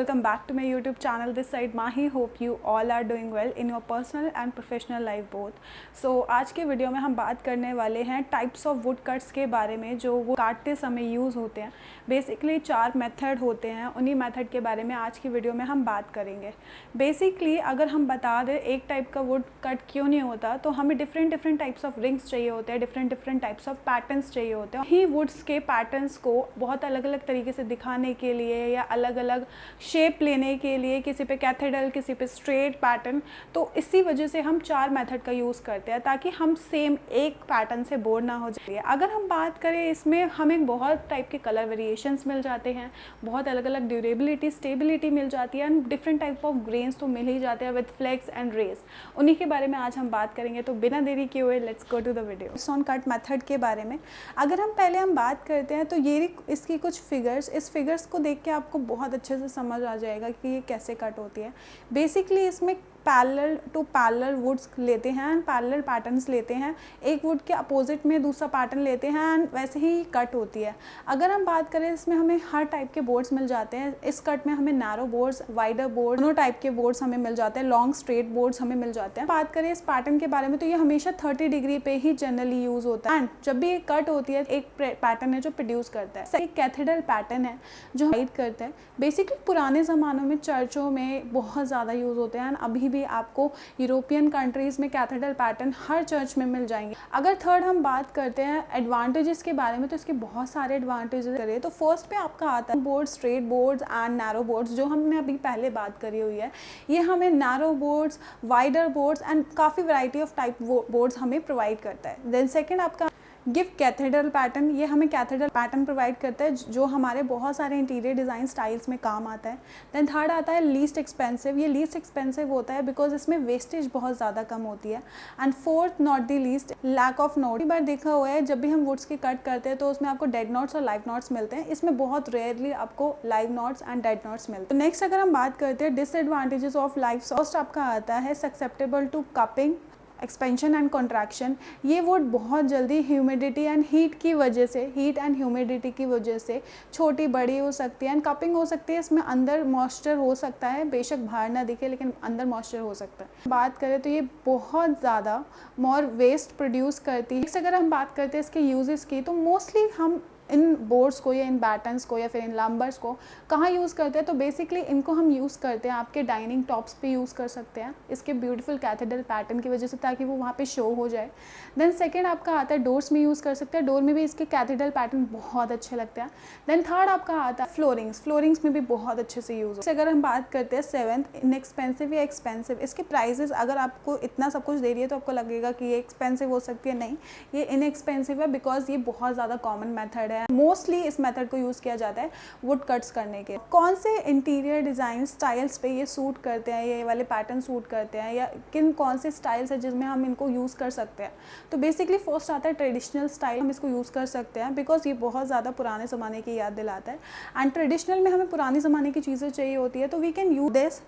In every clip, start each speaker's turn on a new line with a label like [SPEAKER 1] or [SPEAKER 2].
[SPEAKER 1] welcome back to my YouTube channel. This side Mahi. Hope you all are doing well in your personal and professional life both. So आज के video में हम बात करने वाले हैं टाइप्स ऑफ वुड कट्स के बारे में जो वो काटते समय यूज़ होते हैं। बेसिकली 4 मेथड होते हैं, उन्हीं मेथड के बारे में आज की वीडियो में हम बात करेंगे। बेसिकली अगर हम बता दें एक टाइप का वुड कट क्यों नहीं होता, तो हमें डिफरेंट टाइप्स ऑफ रिंग्स चाहिए होते हैं, डिफरेंट टाइप्स ऑफ पैटर्न्स चाहिए होते हैं। ही वुड्स के पैटर्न्स को बहुत अलग अलग तरीके से दिखाने के लिए या अलग अलग शेप लेने के लिए, किसी पे कैथेड्रल, किसी पे स्ट्रेट पैटर्न, तो इसी वजह से हम 4 मेथड का यूज़ करते हैं ताकि हम सेम एक पैटर्न से बोर ना हो जाए। अगर हम बात करें इसमें हमें बहुत टाइप के कलर वेरिएशंस मिल जाते हैं, बहुत अलग अलग ड्यूरेबिलिटी, स्टेबिलिटी मिल जाती है and different type of grains तो मिल ही जाते हैं विद फ्लेक्स एंड रेस। उन्हीं के बारे में आज हम बात करेंगे, तो बिना देरी किए हुए let's go to the video. Stone cut method के बारे में अगर हम पहले बात करते हैं तो ये इसकी कुछ फिगर्स, इस फिगर्स को देख के आपको बहुत अच्छे से समझ आ जाएगा कि ये कैसे कट होती है। बेसिकली इसमें पैरेलल टू पैरेलल वुड्स लेते हैं एंड पैरेलल पैटर्न्स लेते हैं, एक वुड के अपोजिट में दूसरा पैटर्न लेते हैं एंड वैसे ही कट होती है। अगर हम बात करें इसमें हमें हर टाइप के बोर्ड्स मिल जाते हैं। इस कट में हमें नैरो बोर्ड्स, वाइडर बोर्ड, दोनों टाइप के बोर्ड्स हमें मिल जाते हैं, लॉन्ग स्ट्रेट बोर्ड्स हमें मिल जाते हैं। बात करें इस पैटर्न के बारे में तो ये हमेशा 30 डिग्री पे ही जनरली यूज़ होता है एंड जब भी ये कट होती है एक पैटर्न है जो प्रोड्यूस करता है। एक कैथेड्रल पैटर्न है जो हाइड करता है। बेसिकली पुराने ज़मानों में चर्चों में बहुत ज़्यादा यूज़ होते हैं एंड अभी भी आपको यूरोपियन कंट्रीज़ में कैथेड्रल पैटर्न हर चर्च में मिल जाएंगे। अगर थर्ड हम बात करते हैं एडवांटेजेस के बारे में तो इसके बहुत सारे एडवांटेजेस करें तो फर्स्ट पे आपका आता है board, straight boards and narrow boards, जो हमने अभी पहले बात करी हुई है। ये हमें narrow boards, wider boards and काफ़ी वैरायटी ऑफ टाइप बोर्ड्स हमें प्रोवाइड करता है। देन सेकेंड आपका गिव कैथेड्रल पैटर्न, ये हमें कैथेड्रल पैटर्न प्रोवाइड करता है जो हमारे बहुत सारे इंटीरियर डिज़ाइन स्टाइल्स में काम आता है। देन थर्ड आता है लीस्ट एक्सपेंसिव, ये लीस्ट एक्सपेंसिव होता है बिकॉज इसमें वेस्टेज बहुत ज़्यादा कम होती है। And fourth not the least, lack of knot. कई बार देखा हुआ है जब भी हम वुड्स की कट करते हैं तो उसमें आपको डेड नॉट्स और लाइव नॉट्स मिलते हैं, इसमें बहुत रेयरली आपको live knots and dead knots मिलते हैं। नेक्स्ट अगर हम बात करते हैं डिसएडवांटेजेस ऑफ लाइव, फर्स्ट आपका आता है susceptible to cupping, expansion and contraction. ये वुड बहुत जल्दी ह्यूमिडिटी एंड हीट की वजह से, हीट एंड ह्यूमिडिटी की वजह से छोटी बड़ी हो सकती है एंड कपिंग हो सकती है। इसमें अंदर मॉइस्चर हो सकता है, बेशक बाहर ना दिखे लेकिन अंदर मॉइस्चर हो सकता है। बात करें तो ये बहुत ज़्यादा मोर वेस्ट प्रोड्यूस करती है। नेक्स्ट अगर हम बात करते हैं इसके यूजेस की तो मोस्टली हम इन बोर्ड्स को या इन बैटन्स को या फिर इन लंबर्स को कहाँ यूज़ करते हैं, तो बेसिकली इनको हम यूज़ करते हैं आपके डाइनिंग टॉप्स पे यूज़ कर सकते हैं इसके ब्यूटीफुल कैथेड्रल पैटर्न की वजह से, ताकि वो वहाँ पे शो हो जाए। देन सेकंड आपका आता है डोर्स में यूज़ कर सकते हैं, डोर में भी इसके कैथेड्रल पैटर्न बहुत अच्छे लगते हैं। देन थर्ड आपका आता है फ्लोरिंग्स, फ्लोरिंग्स में भी बहुत अच्छे से यूज़। अगर हम बात करते हैं सेवन्थ इनएक्सपेंसिव या एक्सपेंसिव, इसके प्राइजेस अगर आपको इतना सब कुछ दे रही है तो आपको लगेगा कि ये एक्सपेंसिव हो सकती है, नहीं, ये इनएक्सपेंसिव है बिकॉज ये बहुत ज़्यादा कॉमन मेथड है। मोस्टली इस मेथड को यूज़ किया जाता है वुड कट्स करने के। कौन से इंटीरियर डिज़ाइन स्टाइल्स पे ये सूट करते हैं, ये वाले पैटर्न सूट करते हैं, या कौन से स्टाइल्स है जिसमें हम इनको यूज़ कर सकते हैं, तो बेसिकली फर्स्ट आता है ट्रेडिशनल स्टाइल। हम इसको यूज़ कर सकते हैं बिकॉज ये बहुत ज़्यादा पुराने ज़माने की याद दिलाता है एंड ट्रेडिशनल में हमें पुराने ज़माने की चीज़ें चाहिए होती है तो we can use this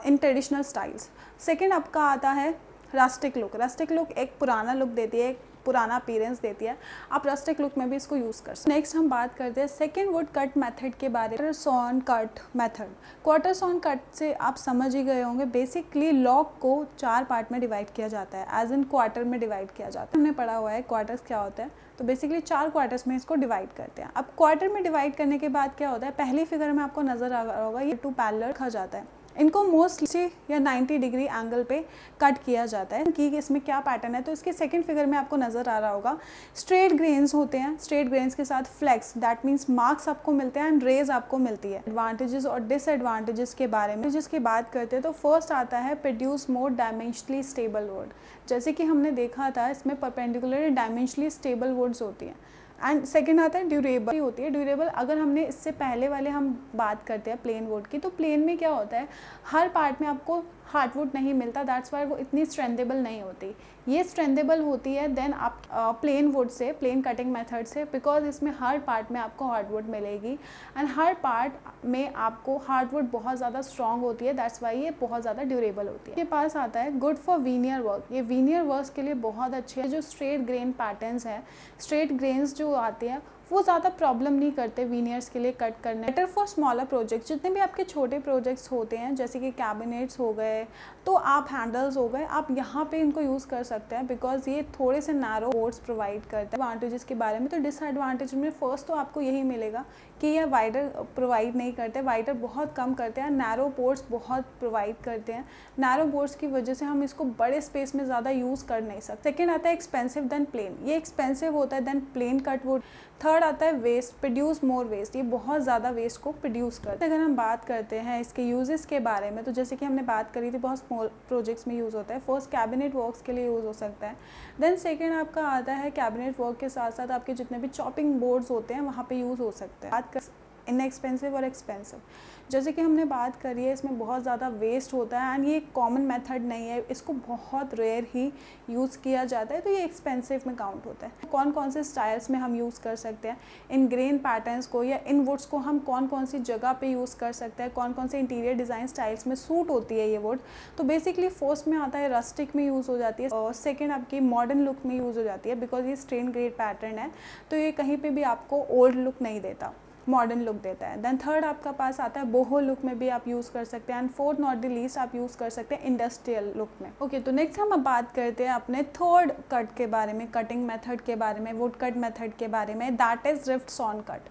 [SPEAKER 1] in traditional styles. Second आपका आता है रस्टिक लुक। रस्टिक लुक एक पुराना लुक देती है, पुराना अपीयरेंस देती है, आप रस्टिक लुक में भी इसको यूज़ कर सकते हैं। नेक्स्ट हम बात करते हैं सेकेंड वुड कट मेथड के बारे में, quarter sawn cut method. Quarter sawn cut से आप समझ ही गए होंगे, बेसिकली लॉग को 4 पार्ट में डिवाइड किया जाता है, एज इन क्वार्टर में डिवाइड किया जाता है। हमने पढ़ा हुआ है क्वार्टर्स क्या होता है, तो बेसिकली 4 क्वार्टर्स में इसको डिवाइड करते हैं। अब क्वार्टर में डिवाइड करने के बाद क्या होता है, पहली फिगर में आपको नजर आ रहा होगा ये 2 पैरेलल रखा जाता है, इनको मोस्टली या 90 डिग्री एंगल पे कट किया जाता है कि इसमें क्या पैटर्न है। तो इसके सेकंड फिगर में आपको नज़र आ रहा होगा स्ट्रेट ग्रेन्स होते हैं, स्ट्रेट ग्रेन्स के साथ फ्लेक्स, दैट मीन्स मार्क्स आपको मिलते हैं एंड रेज आपको मिलती है। एडवांटेजेस और डिसएडवांटेजेस के बारे में जिसकी बात करते हैं तो फर्स्ट आता है produce more dimensionally stable would. जैसे कि हमने देखा था इसमें परपेंडिकुलरली डायमेंशनली स्टेबल वुड्स होती हैं। एंड सेकेंड आता है ड्यूरेबल होती है। ड्यूरेबल अगर हमने इससे पहले वाले हम बात करते हैं प्लेन वुड की, तो प्लेन में क्या होता है हर पार्ट में आपको हार्डवुड नहीं मिलता, दैट्स वाई वो इतनी स्ट्रेंथेबल नहीं होती। ये स्ट्रेंथेबल होती है देन आप प्लेन वुड से, प्लेन कटिंग मेथड से, बिकॉज इसमें हर पार्ट में आपको हार्डवुड मिलेगी एंड हर पार्ट में आपको हार्डवुड बहुत ज़्यादा स्ट्रॉन्ग होती है, दैट्स वाई ये बहुत ज़्यादा ड्यूरेबल होती है। के पास आता है गुड फॉर वीनियर वर्क। ये वीनियर वर्क के लिए बहुत अच्छे है। जो स्ट्रेट ग्रेन पैटर्न्स है, स्ट्रेट ग्रेन्स जो आते हैं वो ज़्यादा प्रॉब्लम नहीं करते वीनियर्स के लिए कट करने। बेटर फॉर स्मॉलर प्रोजेक्ट्स, जितने भी आपके छोटे प्रोजेक्ट्स होते हैं जैसे कि कैबिनेट्स हो गए, तो आप हैंडल्स हो गए, आप यहाँ पे इनको यूज़ कर सकते हैं बिकॉज ये थोड़े से नैरो बोर्ड्स प्रोवाइड करते हैं। एडवांटेजेस के बारे में तो डिसएडवांटेज में फर्स्ट तो आपको यही मिलेगा कि ये वाइडर प्रोवाइड नहीं करते, वाइडर बहुत कम करते हैं, नैरो बोर्ड्स बहुत प्रोवाइड करते हैं। नैरो बोर्ड्स की वजह से हम इसको बड़े स्पेस में ज़्यादा यूज़ कर नहीं सकते। सेकेंड आता है एक्सपेंसिव देन प्लेन, ये एक्सपेंसिव होता है than plain cut wood. Third आता है वेस्ट, प्रोड्यूस मोर वेस्ट, ये बहुत ज़्यादा वेस्ट को प्रोड्यूस करते हैं। अगर हम बात करते हैं इसके यूजेस के बारे में, तो जैसे कि हमने बात करी थी बहुत स्मॉल प्रोजेक्ट्स में यूज़ होता है। फर्स्ट कैबिनेट वर्क्स के लिए यूज़ हो सकता है। देन सेकेंड आपका आता है कैबिनेट वर्क के साथ साथ आपके जितने भी चॉपिंग बोर्ड्स होते हैं वहाँ पे यूज़ हो सकता है। बात कर इनएक्सपेंसिव और एक्सपेंसिव, जैसे कि हमने बात करी है इसमें बहुत ज़्यादा वेस्ट होता है एंड ये एक कॉमन मेथड नहीं है, इसको बहुत रेयर ही यूज़ किया जाता है, तो ये एक्सपेंसिव में काउंट होता है। कौन कौन से स्टाइल्स में हम यूज़ कर सकते हैं इन ग्रेन पैटर्न्स को या इन वुड्स को, हम कौन कौन सी जगह पे यूज़ कर सकते हैं, कौन कौन से इंटीरियर डिज़ाइन स्टाइल्स में सूट होती है ये वुड। तो बेसिकली फर्स्ट में आता है रस्टिक में यूज़ हो जाती है और सेकेंड आपकी मॉडर्न लुक में यूज़ हो जाती है बिकॉज ये स्ट्रेन ग्रेड पैटर्न है, तो ये कहीं पर भी आपको ओल्ड लुक नहीं देता, मॉडर्न लुक देता है। देन थर्ड आपका पास आता है बोहो लुक में भी आप यूज़ कर सकते हैं and fourth not the least आप यूज़ कर सकते हैं इंडस्ट्रियल लुक में। ओके, तो नेक्स्ट हम अब बात करते हैं अपने थर्ड कट के बारे में, कटिंग मेथड के बारे में, वुड कट मेथड के बारे में, that is rift sawn cut.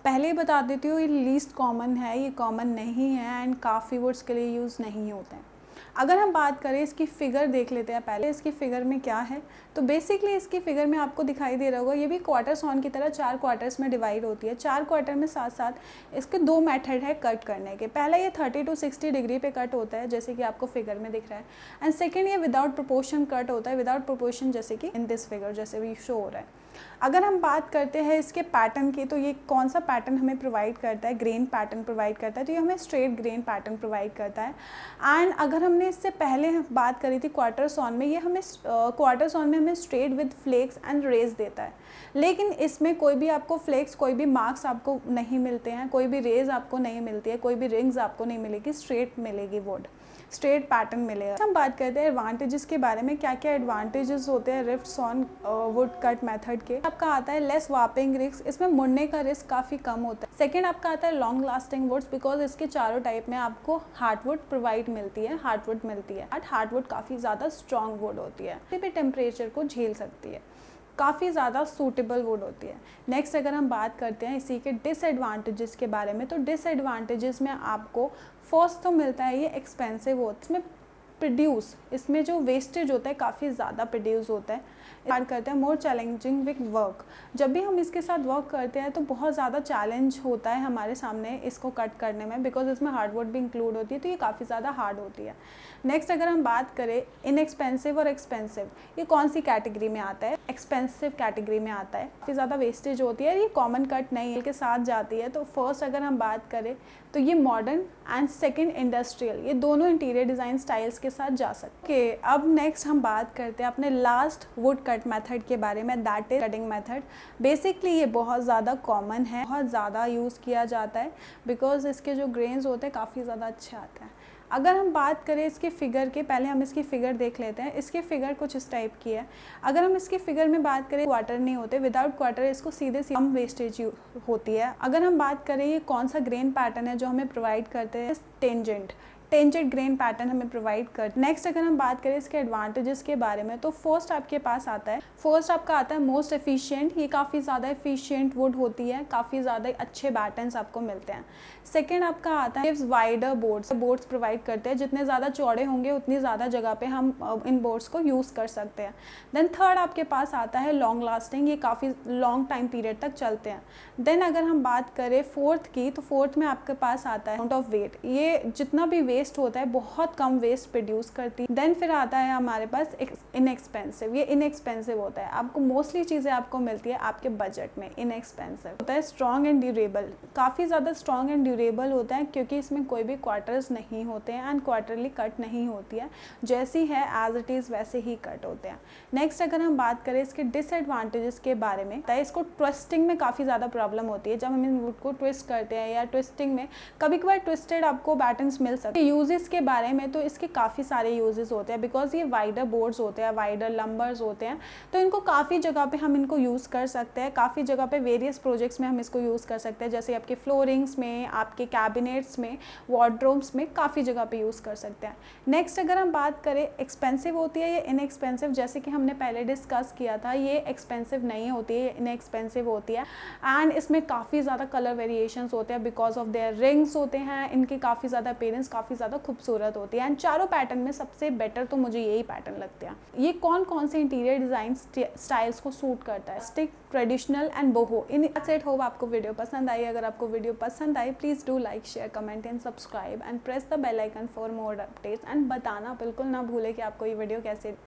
[SPEAKER 1] पहले ही बता देती हूँ ये लीस्ट कॉमन है, ये कॉमन नहीं है एंड काफ़ी वुड्स के लिए यूज़ नहीं होते हैं। अगर हम बात करें इसकी फ़िगर देख लेते हैं पहले, इसकी फ़िगर में क्या है, तो बेसिकली इसकी फ़िगर में आपको दिखाई दे रहा होगा ये भी क्वार्टर सॉन की तरह 4 क्वार्टर्स में डिवाइड होती है। 4 क्वार्टर में साथ साथ इसके 2 मेथड है कट करने के। पहला ये 30 to 60 डिग्री पे कट होता है जैसे कि आपको फिगर में दिख रहा है, एंड सेकेंड ये विदाउट प्रोपोर्शन कट होता है, विदाउट प्रोपोर्शन जैसे कि इन दिस फिगर जैसे भी शो हो रहा है। अगर हम बात करते हैं इसके पैटर्न की, तो ये कौन सा पैटर्न हमें प्रोवाइड करता है, ग्रेन पैटर्न प्रोवाइड करता है, तो ये हमें स्ट्रेट ग्रेन पैटर्न प्रोवाइड करता है। एंड अगर हमने इससे पहले बात करी थी क्वार्टर सॉन में, ये हमें क्वार्टर सॉन में हमें straight with flecks and rays देता है, लेकिन इसमें कोई भी आपको फ्लेक्स, कोई भी मार्क्स आपको नहीं मिलते हैं, कोई भी रेज आपको नहीं मिलती है, कोई भी रिंग्स आपको नहीं मिलेगी, स्ट्रेट मिलेगी वुड, स्ट्रेट पैटर्न मिलेगा। हम बात करते हैं एडवांटेजेस के बारे में, क्या क्या एडवांटेजेस होते हैं rift sawn wood cut method के। आपका आता है लेस वार्पिंग रिस्क, इसमें मुड़ने का रिस्क काफ़ी कम होता है। सेकंड आपका आता है लॉन्ग लास्टिंग वुड्स, बिकॉज इसके चारों टाइप में आपको हार्डवुड प्रोवाइड मिलती है, हार्डवुड मिलती है। हार्डवुड काफ़ी ज़्यादा स्ट्रॉन्ग वुड होती है, किसी भी टेम्परेचर को झेल सकती है, काफ़ी ज़्यादा सूटेबल वुड होती है। नेक्स्ट अगर हम बात करते हैं इसी के डिसएडवांटेजेस के बारे में, तो डिसएडवांटेजेस में आपको फर्स्ट तो मिलता है ये एक्सपेंसिव होता है, इसमें प्रोड्यूस, इसमें जो वेस्टेज होता है काफ़ी ज़्यादा प्रोड्यूस होता है। बात करते हैं मोर चैलेंजिंग विद वर्क, जब भी हम इसके साथ वर्क करते हैं तो बहुत ज़्यादा चैलेंज होता है हमारे सामने इसको कट करने में, बिकॉज इसमें हार्डवुड भी इंक्लूड होती है, तो ये काफ़ी ज़्यादा हार्ड होती है। नेक्स्ट अगर हम बात करें इनएक्सपेंसिव और एक्सपेंसिव, ये कौन सी कैटेगरी में आता है, एक्सपेंसिव कैटेगरी में आता है। काफ़ी ज़्यादा वेस्टेज होती है, ये कॉमन कट नहीं के साथ जाती है। तो फर्स्ट अगर हम बात करें तो ये मॉडर्न एंड सेकेंड इंडस्ट्रियल, ये दोनों इंटीरियर डिज़ाइन स्टाइल्स के साथ जा सकते हैं। अब नेक्स्ट हम बात करते हैं अपने लास्ट वुड कट मेथड के बारे में, that is cutting method. Basically ये बहुत ज़्यादा कॉमन है, बहुत ज़्यादा यूज़ किया जाता है, बिकॉज इसके जो ग्रेन्स होते हैं काफ़ी ज़्यादा अच्छे आते हैं। अगर हम बात करें इसकी फ़िगर के, पहले हम इसकी फ़िगर देख लेते हैं। इसकी फ़िगर कुछ इस टाइप की है। अगर हम इसकी फ़िगर में बात करें, क्वार्टर नहीं होते, विदाउट क्वार्टर इसको सीधे कम वेस्टेज होती है। अगर हम बात करें ये कौन सा ग्रेन पैटर्न है जो हमें प्रोवाइड करते हैं, टेंजेंट ग्रेन पैटर्न हमें प्रोवाइड कर। नेक्स्ट अगर हम बात करें इसके एडवांटेजेस के बारे में, तो फर्स्ट आपके पास आता है, फर्स्ट आपका आता है मोस्ट एफिशिएंट, ये काफ़ी ज़्यादा एफिशिएंट वुड होती है, काफ़ी ज़्यादा अच्छे पैटर्न्स आपको मिलते हैं। सेकेंड आपका आता है वाइडर बोर्ड्स प्रोवाइड करते हैं, जितने ज़्यादा चौड़े होंगे उतनी ज़्यादा जगह पे हम इन बोर्ड्स को यूज़ कर सकते हैं। देन थर्ड आपके पास आता है लॉन्ग लास्टिंग, ये काफ़ी लॉन्ग टाइम पीरियड तक चलते हैं। देन अगर हम बात करें फोर्थ की, तो फोर्थ में आपके पास आता है अमाउंट ऑफ वेट, ये जितना भी वेस्ट होता है बहुत कम वेस्ट प्रोड्यूस करती है। देन फिर आता है हमारे पास इनएक्सपेंसिव, ये इनएक्सपेंसिव होता है, आपको मोस्टली चीज़ें आपको मिलती है आपके बजट में। इनएक्सपेंसिव होता है स्ट्रॉन्ग एंड ड्यूरेबल, काफ़ी ज़्यादा स्ट्रॉन्ग एंड ड्यूरेबल होता है, क्योंकि इसमें कोई भी क्वार्टर्स नहीं होते हैं एंड क्वार्टरली कट नहीं होती है, जैसी है एज इट इज़ वैसे ही कट होते हैं। नेक्स्ट अगर हम बात करें इसके डिसएडवांटेजेस के बारे में, तो इसको ट्विस्टिंग में काफ़ी ज़्यादा प्रॉब्लम होती है। जब हम इन वुड को ट्विस्ट करते हैं या ट्विस्टिंग में कभी कभार ट्विस्टेड आपको पैटर्न्स मिल सकते हैं, यूजेस के बारे में तो इसके काफ़ी सारे यूजेस होते हैं, बिकॉज ये वाइडर बोर्ड्स होते हैं, वाइडर लंबर्स होते हैं, तो इनको काफ़ी जगह पे हम इनको यूज़ कर सकते हैं, काफ़ी जगह पे वेरियस प्रोजेक्ट्स में हम इसको यूज़ कर सकते हैं, जैसे आपके फ्लोरिंग्स में, आपके कैबिनेट्स में, वार्डरोब्स में, काफ़ी जगह पे यूज़ कर सकते हैं। नेक्स्ट अगर हम बात करें एक्सपेंसिव होती है या इनएक्सपेंसिव, जैसे कि हमने पहले डिस्कस किया था, ये एक्सपेंसिव नहीं होती है, इनएक्सपेंसिव होती है। एंड इसमें काफ़ी ज़्यादा कलर वेरिएशंस होते हैं बिकॉज ऑफ देयर रिंग्स होते हैं, इनके काफ़ी ज़्यादा अपीयरेंस काफ़ी ज़्यादा खूबसूरत होती है। एंड चारों पैटर्न में सबसे बेटर तो मुझे यही पैटर्न लगते हैं। ये कौन कौन से इंटीरियर डिज़ाइन स्टाइल्स को सूट करता है, स्टिक, ट्रेडिशनल एंड बोहो। इन सेट होप आपको वीडियो पसंद आई। अगर आपको वीडियो पसंद आई please do like, share, comment and subscribe and press the bell icon for more updates. And बताना बिल्कुल ना भूले कि आपको ये वीडियो कैसे